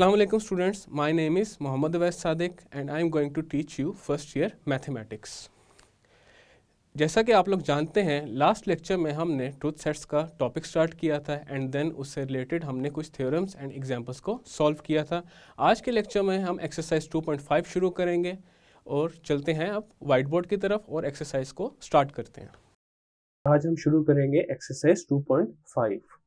Assalamu alaikum students, my name is Mohammad Awais Sadiq and I am going to teach you first year mathematics. जैसा कि आप लोग जानते हैं last lecture में हमने ट्रूथ सेट्स का टॉपिक स्टार्ट किया था एंड देन उससे रिलेटेड हमने कुछ थ्योरम्स एंड एग्जांपल्स को सॉल्व किया था. आज के लेक्चर में हम एक्सरसाइज 2.5 शुरू करेंगे और चलते हैं अब वाइट बोर्ड की तरफ और एक्सरसाइज को स्टार्ट करते हैं. आज हम शुरू करेंगे एक्सरसाइज 2.5.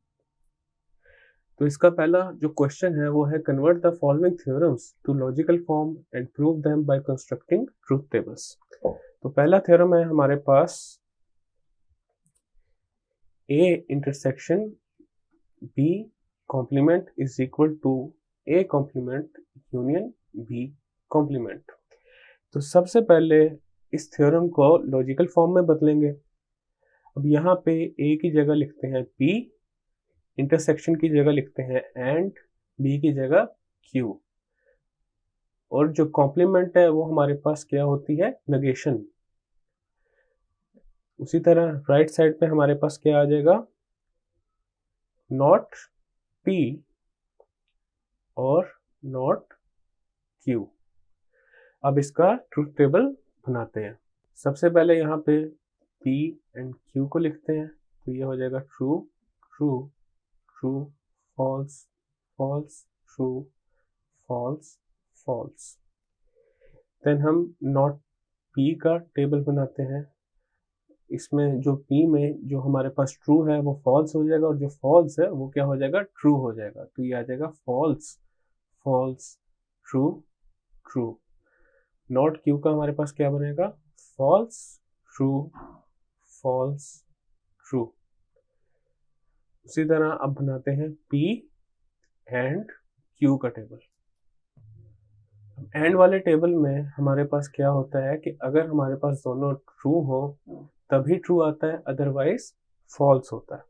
तो इसका पहला जो क्वेश्चन है वो है convert the following theorems to logical form and prove them by constructing truth tables. तो पहला थ्योरम है हमारे पास A intersection B complement is equal to A complement union B complement. तो सबसे पहले इस थ्योरम को लॉजिकल फॉर्म में बदलेंगे. अब यहाँ पे A की जगह लिखते हैं P, इंटरसेक्शन की जगह लिखते हैं एंड, बी की जगह क्यू, और जो कॉम्प्लीमेंट है वो हमारे पास क्या होती है, नेगेशन. उसी तरह राइट साइड पे हमारे पास क्या आ जाएगा, नॉट पी और नॉट क्यू. अब इसका ट्रूथ टेबल बनाते हैं. सबसे पहले यहाँ पे पी एंड क्यू को लिखते हैं. तो ये हो जाएगा true true true false false true false false. Then हम नॉट पी का टेबल बनाते हैं. इसमें जो पी में जो हमारे पास ट्रू है वो फॉल्स हो जाएगा और जो फॉल्स है वो क्या हो जाएगा, ट्रू हो जाएगा. तो ये आ जाएगा false false true true. Not Q का हमारे पास क्या बनेगा, फॉल्स ट्रू फॉल्स ट्रू. उसी तरह अब बनाते हैं P एंड Q का टेबल. एंड वाले टेबल में हमारे पास क्या होता है कि अगर हमारे पास दोनों ट्रू हो तभी ट्रू आता है, अदरवाइज फॉल्स होता है.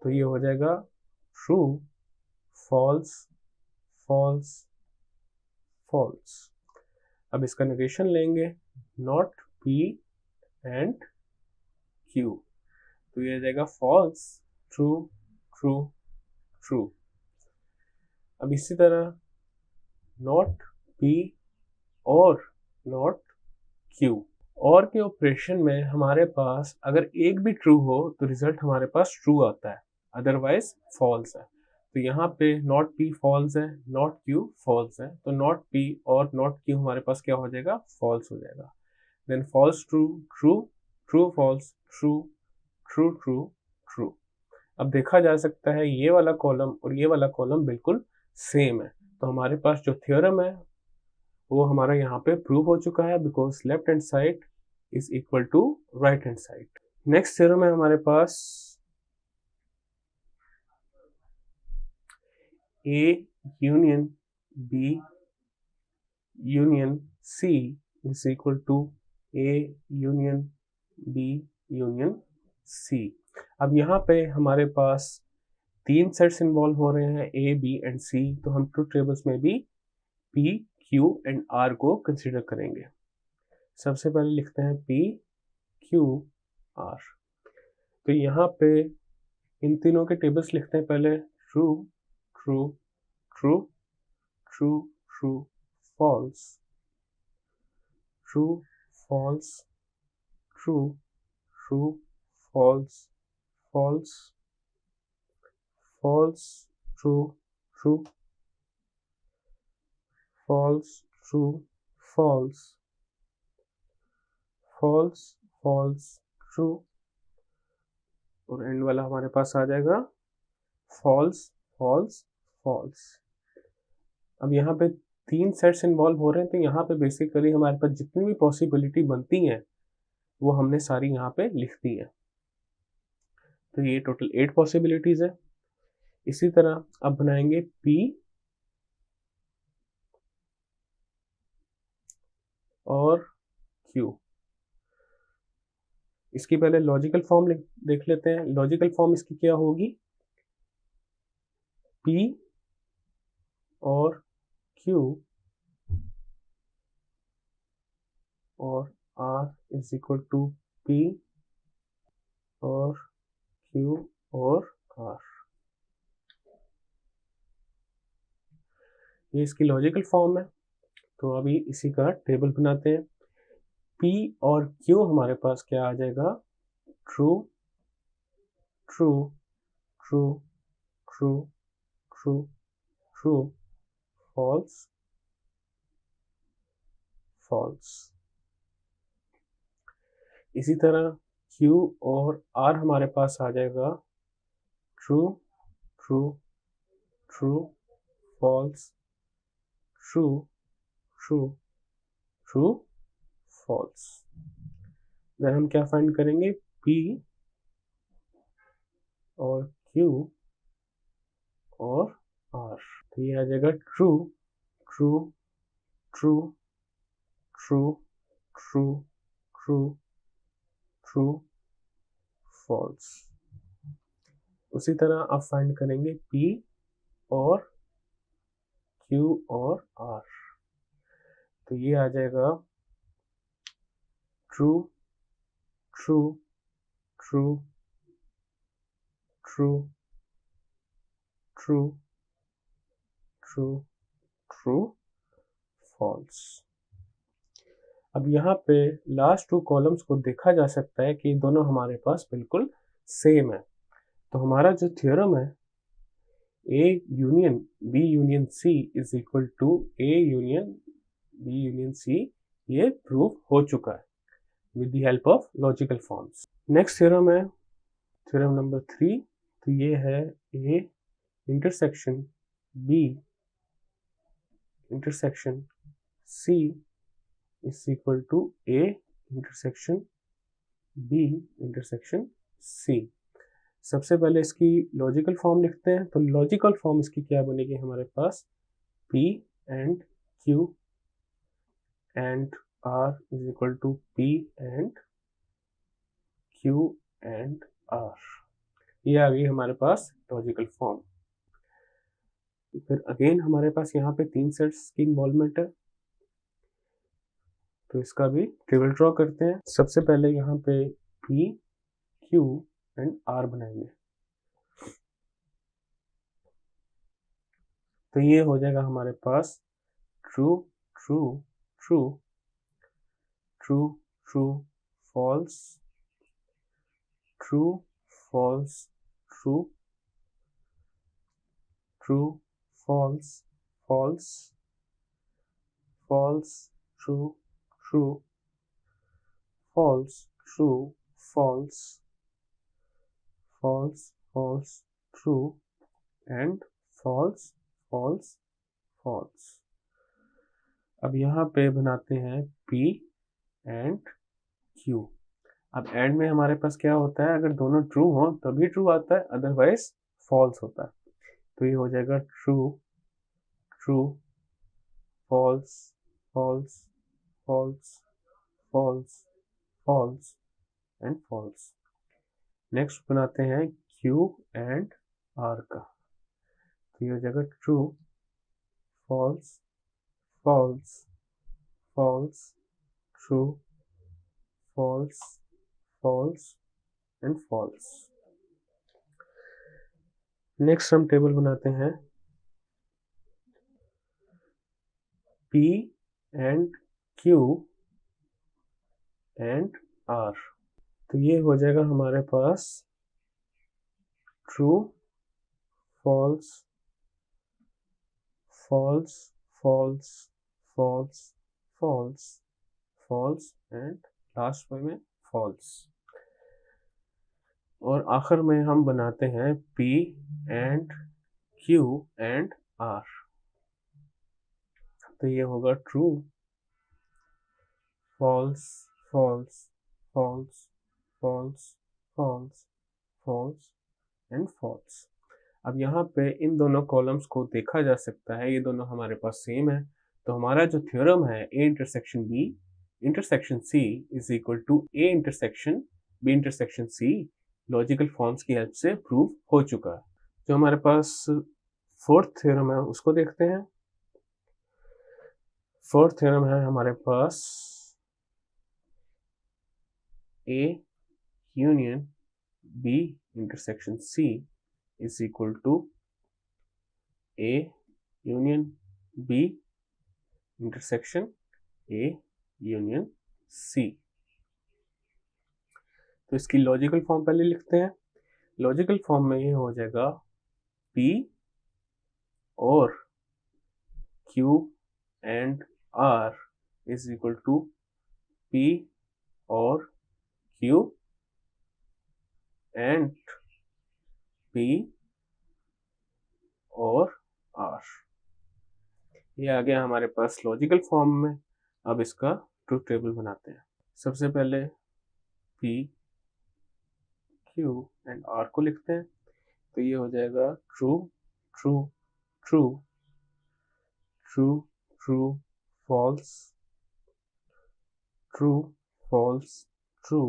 तो ये हो जाएगा ट्रू फॉल्स फॉल्स फॉल्स. अब इसका नेगेशन लेंगे, नॉट P एंड Q. तो ये हो जाएगा फॉल्स ट्रू ट्रू ट्रू. अब इसी तरह नॉट P और नॉट Q. और के ऑपरेशन में हमारे पास अगर एक भी ट्रू हो तो रिजल्ट हमारे पास ट्रू आता है, अदरवाइज फॉल्स है. तो यहाँ पे नॉट P फॉल्स है, नॉट Q फॉल्स है. तो नॉट P और नॉट Q हमारे पास क्या हो जाएगा, फॉल्स हो जाएगा. Then false true true true false true true true true. अब देखा जा सकता है ये वाला कॉलम और ये वाला कॉलम बिल्कुल सेम है. तो हमारे पास जो थ्योरम है वो हमारा यहाँ पे प्रूव हो चुका है, because left hand side is equal to right hand side. Next theorem है हमारे पास A union B union C is equal to A union B union C. अब यहाँ पे हमारे पास तीन सेट्स इन्वॉल्व हो रहे हैं, A B एंड C. तो हम ट्रूथ टेबल्स में भी P Q एंड R को कंसिडर करेंगे. सबसे पहले लिखते हैं P Q R. तो यहाँ पे इन तीनों के टेबल्स लिखते हैं. पहले true true true true true false true false true true false false false true true false true false false false true. और एंड वाला हमारे पास आ जाएगा false false false. अब यहाँ पे तीन सेट्स इन्वॉल्व हो रहे हैं, तो यहाँ पे बेसिकली हमारे पास जितनी भी पॉसिबिलिटी बनती हैं वो हमने सारी यहाँ पे लिख दी है. तो ये टोटल 8 पॉसिबिलिटीज है. इसी तरह अब बनाएंगे P और Q. इसकी पहले लॉजिकल फॉर्म देख लेते हैं. लॉजिकल फॉर्म इसकी क्या होगी, P और Q और R is equal to P और Q और R. ये इसकी लॉजिकल फॉर्म है। तो अभी इसी का टेबल बनाते हैं। P और Q हमारे पास क्या आ जाएगा, true true true true true true, false false. इसी तरह Q और R हमारे पास आ जाएगा true true true, false true true true, false. Then हम क्या फाइंड करेंगे, P और Q और R। तो ये आ जाएगा true true true true true true true, false. उसी तरह आप फाइंड करेंगे P और Q और R। तो ये आ जाएगा true true true true true true true, false. अब यहाँ पे लास्ट टू कॉलम्स को देखा जा सकता है कि दोनों हमारे पास बिल्कुल सेम है। तो हमारा जो थ्योरम है A union B union C is equal to A union B union C, ये प्रूव हो चुका है with the help of logical forms। Next theorem है थ्योरम नंबर 3। तो ये है A intersection B intersection C is equal to A intersection B intersection C। सबसे पहले इसकी लॉजिकल फॉर्म लिखते हैं। तो लॉजिकल फॉर्म इसकी क्या बनेगी हमारे पास, P and Q and R is equal to P and Q and R। ये आ गई हमारे पास लॉजिकल फॉर्म। फिर अगेन हमारे पास यहाँ पे 3 सेट्स की इन्वॉल्वमेंट है। तो इसका भी टेबल ड्रॉ करते हैं। सबसे पहले यहाँ पे P Q एंड R बनाएंगे। तो ये हो जाएगा हमारे पास true true true true true, false true false true true, false false false true true, false true false false false true and false false false. अब यहाँ पे बनाते हैं P एंड Q। अब एंड में हमारे पास क्या होता है, अगर दोनों ट्रू हो तभी ट्रू आता है, अदरवाइज फॉल्स होता है। तो ये हो जाएगा true true false false false false false and false. Next बनाते हैं Q एंड R का। तो ये हो जाएगा true false false false true false false and false. Next हम टेबल बनाते हैं P and Q and R। तो ये हो जाएगा हमारे पास true false false false false false false and last में फॉल्स। और आखिर में हम बनाते हैं P and Q and R। तो ये होगा true false false false false false false and false. अब यहाँ पे इन दोनों कॉलम्स को देखा जा सकता है, ये दोनों हमारे पास सेम है। तो हमारा जो थ्योरम है A intersection B intersection C is equal to A intersection B intersection C logical forms की हेल्प से प्रूव हो चुका है। जो हमारे पास फोर्थ थ्योरम है उसको देखते हैं। फोर्थ थ्योरम है हमारे पास A union B intersection C is equal to A union B intersection A union C। तो इसकी लॉजिकल फॉर्म पहले लिखते हैं। लॉजिकल फॉर्म में ये हो जाएगा P और Q and R is equal to P और Q एंड P और R। ये आ गया हमारे पास लॉजिकल फॉर्म में। अब इसका ट्रुथ टेबल बनाते हैं। सबसे पहले P, Q एंड R को लिखते हैं। तो ये हो जाएगा true true true true true false true false true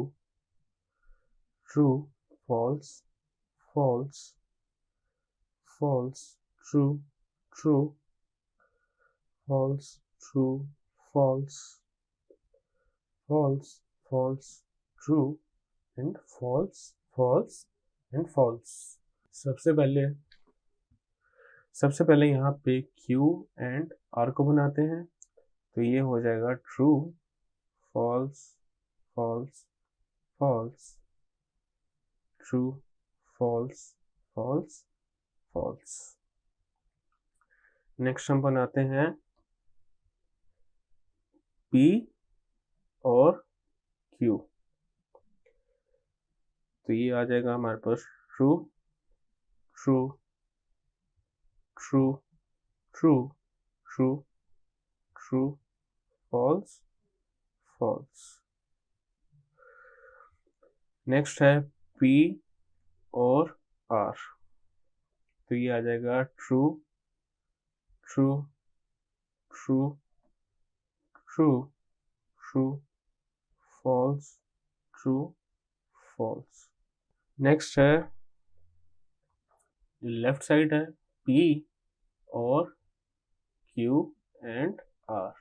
true false false false true true false true false false false true and false false and false। सबसे पहले यहाँ पे Q एंड R को बनाते हैं। तो ये हो जाएगा true false false false true false false false। Next हम बनाते हैं P और Q। तो ये आ जाएगा हमारे पास true true true true true true false false. Next है P और R। तो ये आ जाएगा true true true true true false true false. Next है लेफ्ट साइड है P और Q एंड R।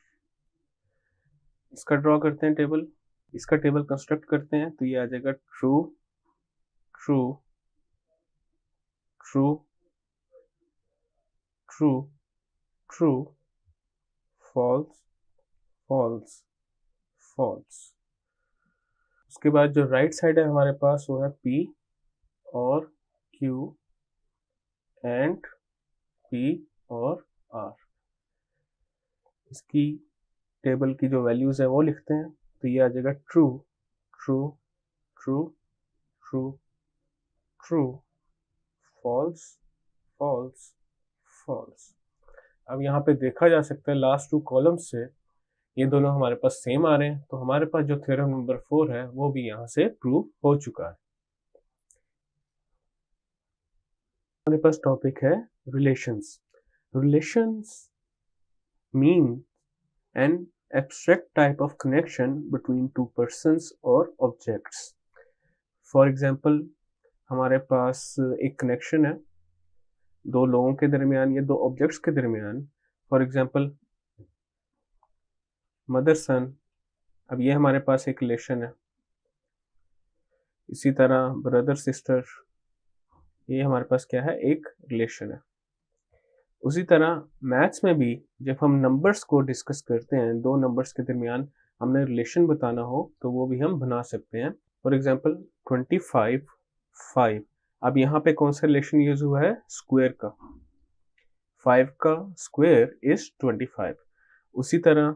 इसका ड्रॉ करते हैं टेबल। इसका टेबल कंस्ट्रक्ट करते हैं। तो ये आ जाएगा true true true true true false false false. उसके बाद जो राइट साइड है हमारे पास वो है P और Q एंड P और R। इसकी टेबल की जो वैल्यूज है वो लिखते हैं। तो ये आ जाएगा true true true true true false false false. अब यहाँ पे देखा जा सकता है लास्ट टू कॉलम्स से ये दोनों हमारे पास सेम आ रहे हैं। तो हमारे पास जो थ्योरम नंबर 4 है वो भी यहाँ से प्रूव हो चुका है। हमारे पास टॉपिक है relations. Relations mean an abstract type of connection between two persons और ऑब्जेक्ट्स। फॉर एग्जाम्पल हमारे पास एक कनेक्शन है दो लोगों के दरमियान या दो ऑब्जेक्ट्स के दरमियान। फॉर एग्जाम्पल मदर सन। अब ये हमारे पास एक रिलेशन है। इसी तरह ब्रदर सिस्टर, ये हमारे पास क्या है, एक रिलेशन है। उसी तरह मैथ्स में भी जब हम नंबर्स को डिस्कस करते हैं, दो नंबर्स के दरमियान हमने रिलेशन बताना हो तो वो भी हम बना सकते हैं। For example 25 5। अब यहाँ पे कौन सा रिलेशन यूज हुआ है, स्क्वायर का। 5 का स्क्वायर इज 25। उसी तरह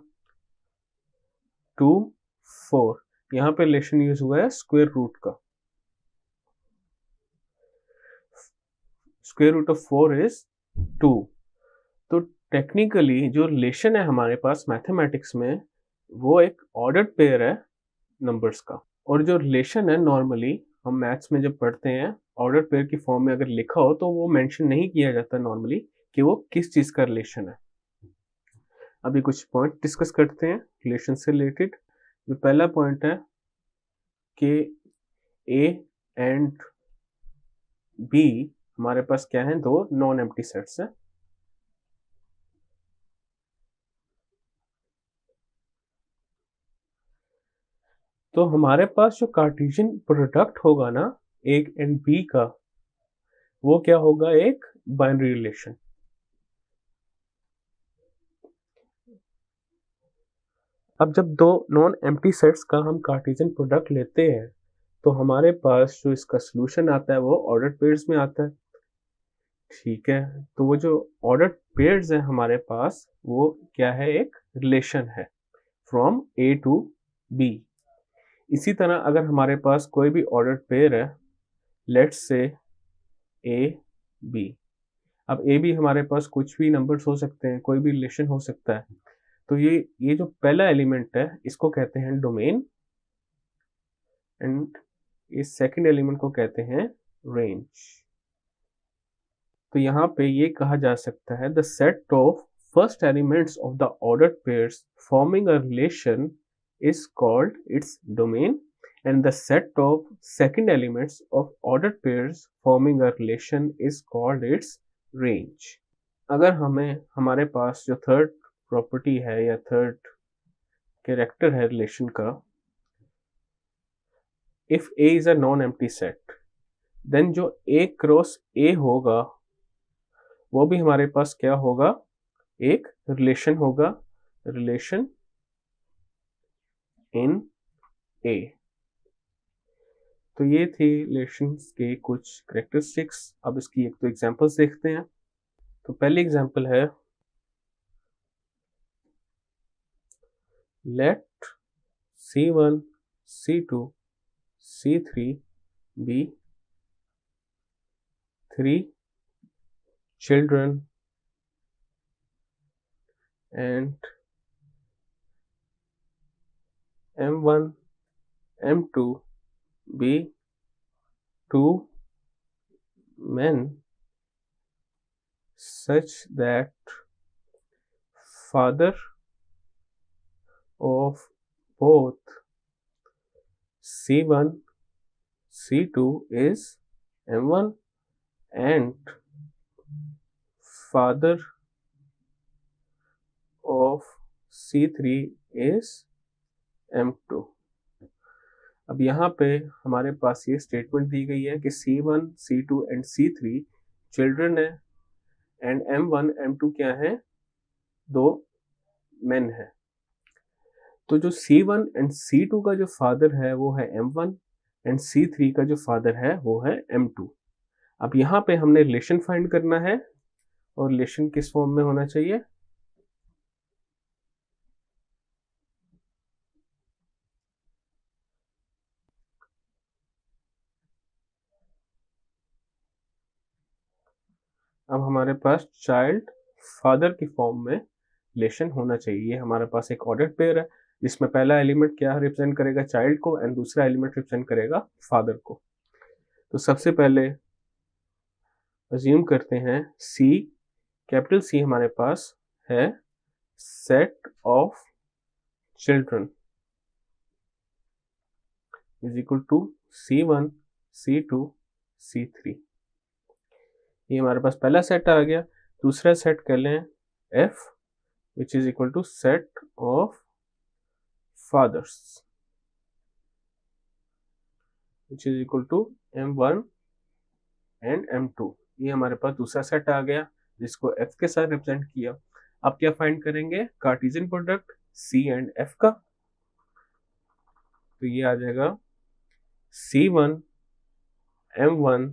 2 4, यहाँ पे रिलेशन यूज हुआ है स्क्वायर रूट का। Square root of 4 is 2। तो टेक्निकली जो रिलेशन है हमारे पास मैथमेटिक्स में वो एक ऑर्डर्ड पेयर है नंबर्स का। और जो रिलेशन है नॉर्मली हम मैथ्स में जब पढ़ते हैं ऑर्डर्ड पेयर की फॉर्म में अगर लिखा हो तो वो मेंशन नहीं किया जाता नॉर्मली कि वो किस चीज का रिलेशन है। अभी कुछ पॉइंट डिस्कस करते हैं रिलेशन से रिलेटेड। जो पहला पॉइंट है कि ए एंड बी हमारे पास क्या है, दो नॉन एम्प्टी सेट्स हैं। तो हमारे पास जो कार्टेशियन प्रोडक्ट होगा ना ए एंड बी का, वो क्या होगा, एक बाइनरी रिलेशन। अब जब दो नॉन एम्प्टी सेट्स का हम कार्टेशियन प्रोडक्ट लेते हैं तो हमारे पास जो इसका सोल्यूशन आता है वो ऑर्डर्ड पेयर्स में आता है। ठीक है, तो वो जो ऑर्डर्ड पेयर्स है हमारे पास वो क्या है, एक रिलेशन है फ्रॉम ए टू बी। इसी तरह अगर हमारे पास कोई भी ऑर्डर्ड पेयर है, लेट्स से ए बी। अब ए बी हमारे पास कुछ भी नंबर्स हो सकते हैं, कोई भी रिलेशन हो सकता है। तो ये जो पहला एलिमेंट है इसको कहते हैं डोमेन एंड इस सेकंड एलिमेंट को कहते हैं रेंज। तो यहाँ पे ये कहा जा सकता है the set of first elements of the ordered pairs forming a relation is called its domain and the set of second elements of ordered pairs forming a relation is called its range। अगर हमारे पास जो third property है या third character है relation का, if A is a non-empty set then जो A cross A होगा वो भी हमारे पास क्या होगा, एक रिलेशन होगा, रिलेशन इन ए। तो ये थी रिलेशंस के कुछ कैरेक्टरिस्टिक्स। अब इसकी एक तो एग्जांपल्स देखते हैं। तो पहली एग्जांपल है late C1 C2 C3 be 3 children and M1 M2 be 2 men such that father of both C1 C2 is M1 and father of C3 is M2। अब यहाँ पे हमारे पास ये स्टेटमेंट दी गई है कि C1 C2 and C3 children है and M1 M2 क्या है, दो मेन है। तो जो C1 एंड C2 का जो फादर है वो है M1 एंड C3 का जो फादर है वो है M2। अब यहाँ पे हमने रिलेशन फाइंड करना है और रिलेशन किस फॉर्म में होना चाहिए, अब हमारे पास चाइल्ड फादर की फॉर्म में रिलेशन होना चाहिए। हमारे पास एक ऑर्डर्ड पेयर है जिसमें पहला एलिमेंट क्या रिप्रेजेंट करेगा, चाइल्ड को, एंड दूसरा एलिमेंट रिप्रेजेंट करेगा फादर को। तो सबसे पहले अज्यूम करते हैं C, कैपिटल C हमारे पास है set of children is equal to C1 C2 C3। ये हमारे पास पहला सेट आ गया। दूसरा सेट कर लें F which is equal to set of fathers which is equal to M1 and M2। ये हमारे पास दूसरा सेट आ गया जिसको F के साथ रिप्रेजेंट किया। अब क्या फाइंड करेंगे, Cartesian product C and F का। तो ये आ जाएगा C1 M1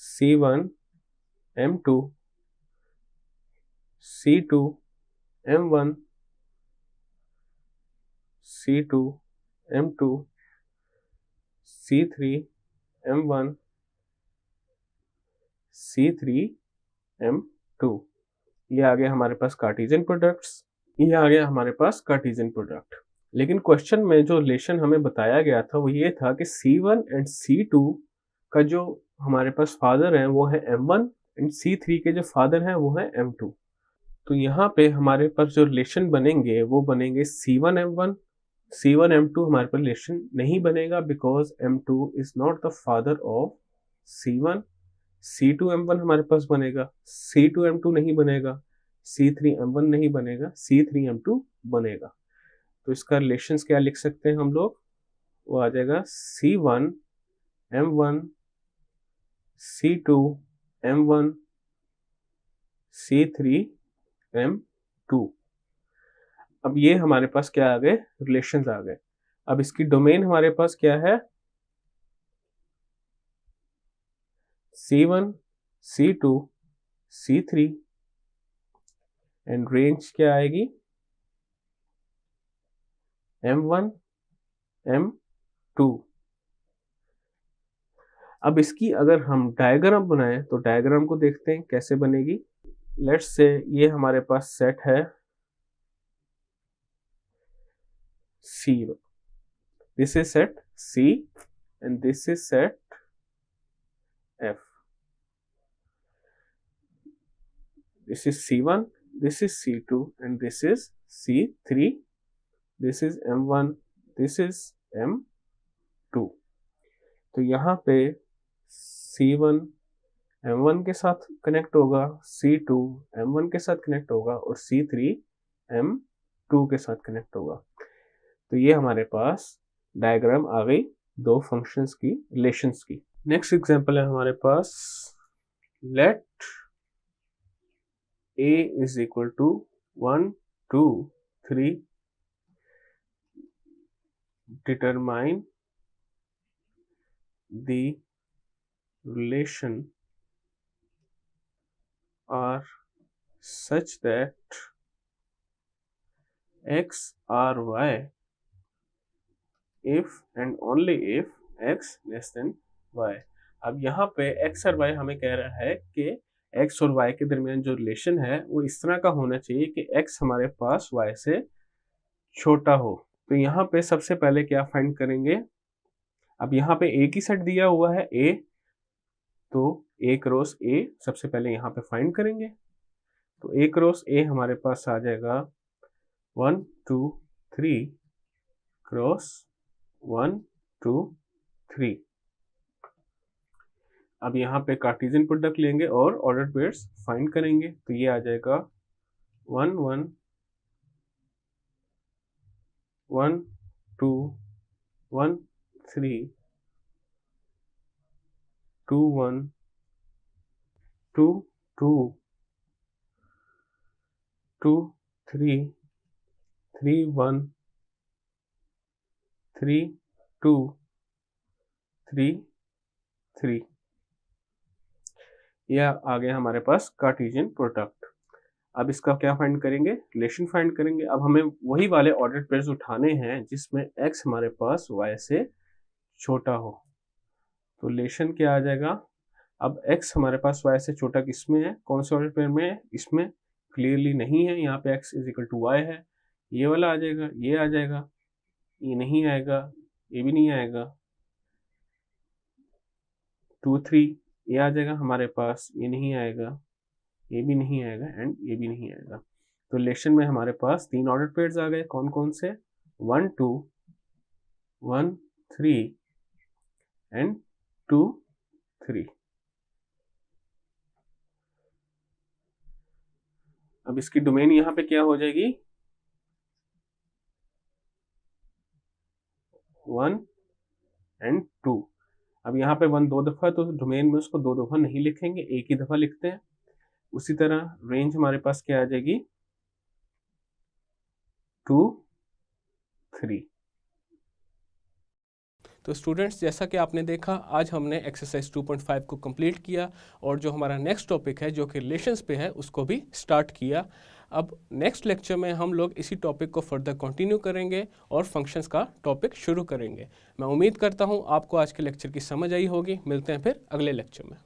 C1 M2 C2 M1 C2 M2 C3 M1 C3 M2। ये आ गया हमारे पास कार्टेशियन प्रोडक्ट्स, ये आ गया हमारे पास कार्टेशियन प्रोडक्ट। लेकिन क्वेश्चन में जो रिलेशन हमें बताया गया था वो ये था कि C1 एंड C2 का जो हमारे पास फादर है वो है M1 एंड C3 के जो फादर हैं वो है M2। तो यहाँ पे हमारे पास जो रिलेशन बनेंगे वो बनेंगे C1 M1। C1 M2 हमारे पास रिलेशन नहीं बनेगा because M2 is not the father of C1। C2 M1 हमारे पास बनेगा, C2 M2 नहीं बनेगा, C3 M1 नहीं बनेगा, C3 M2 बनेगा। तो इसका रिलेशंस क्या लिख सकते हैं हम लोग, वो आ जाएगा C1 M1 C2 M1 C3 M2। अब ये हमारे पास क्या आ गए, रिलेशंस आ गए। अब इसकी डोमेन हमारे पास क्या है, C1, C2, C3 and range क्या आएगी, M1, M2। अब इसकी अगर हम डायग्राम बनाएं तो डायग्राम को देखते हैं कैसे बनेगी। लेट्स से ये हमारे पास सेट है C, this is set C and this is set F। This is C1, this is C2 and this is C3, this is M1, this is M2। तो यहाँ पे C1 M1 के साथ connect होगा, C2 M1 के साथ connect होगा और C3 M2 के साथ कनेक्ट होगा। तो ये हमारे पास डायग्राम आ गई दो फंक्शंस की, रिलेशंस की। नेक्स्ट एग्जांपल है हमारे पास, late A is equal to 1, 2, 3, determine the relation are such that X or Y if and only if X less than Y। अब यहाँ पे X और Y हमें कह रहा है कि X और Y के दरमियान जो रिलेशन है वो इस तरह का होना चाहिए कि X हमारे पास Y से छोटा हो। तो यहाँ पे सबसे पहले क्या फाइंड करेंगे, अब यहाँ पे A की सेट दिया हुआ है A, तो A क्रॉस A सबसे पहले यहाँ पे फाइंड करेंगे। तो A क्रॉस A हमारे पास आ जाएगा 1, 2, 3 क्रॉस 1, 2, 3। अब यहाँ पे कार्टेशियन प्रोडक्ट लेंगे और ऑर्डर पेयर्स फाइंड करेंगे। तो ये आ जाएगा 1, 1, 1, 2, 1, 3, 2, 1, 2, 2, 2, 3, 3, 1, 3, 2, 3, 3। यह आ गया हमारे पास कार्टेशियन प्रोडक्ट। अब इसका क्या फाइंड करेंगे, रिलेशन फाइंड करेंगे। अब हमें वही वाले ऑर्डर पेयर्स उठाने हैं जिसमें x हमारे पास y से छोटा हो। तो रिलेशन क्या आ जाएगा, अब x हमारे पास y से छोटा किसमें है, कौन से ऑर्डर पेयर में है, इसमें क्लियरली नहीं है, यहाँ पे x is equal to y है। ये वाला आ जाएगा, ये आ जाएगा, ये नहीं आएगा, ये भी नहीं आएगा, 2, 3 ये आ जाएगा हमारे पास, ये नहीं आएगा, ये भी नहीं आएगा एंड ये भी नहीं आएगा। तो रिलेशन में हमारे पास तीन ऑर्डर पेयर्स आ गए, कौन कौन से, 1, 2, 1, 3 एंड 2, 3। अब इसकी डोमेन यहाँ पे क्या हो जाएगी, 1 एंड 2। अब यहाँ पे 1 2 दफा, तो डोमेन में उसको 2 दफा नहीं लिखेंगे, एक ही दफा लिखते हैं। उसी तरह रेंज हमारे पास क्या आ जाएगी, 2, 3। तो स्टूडेंट्स, जैसा कि आपने देखा, आज हमने एक्सरसाइज 2.5 को कंप्लीट किया और जो हमारा नेक्स्ट टॉपिक है जो कि रिलेशंस पे है उसको भी स्टार्ट किया। अब नेक्स्ट लेक्चर में हम लोग इसी टॉपिक को फर्दर कंटिन्यू करेंगे और फंक्शंस का टॉपिक शुरू करेंगे। मैं उम्मीद करता हूँ आपको आज के लेक्चर की समझ आई होगी। मिलते हैं फिर अगले लेक्चर में।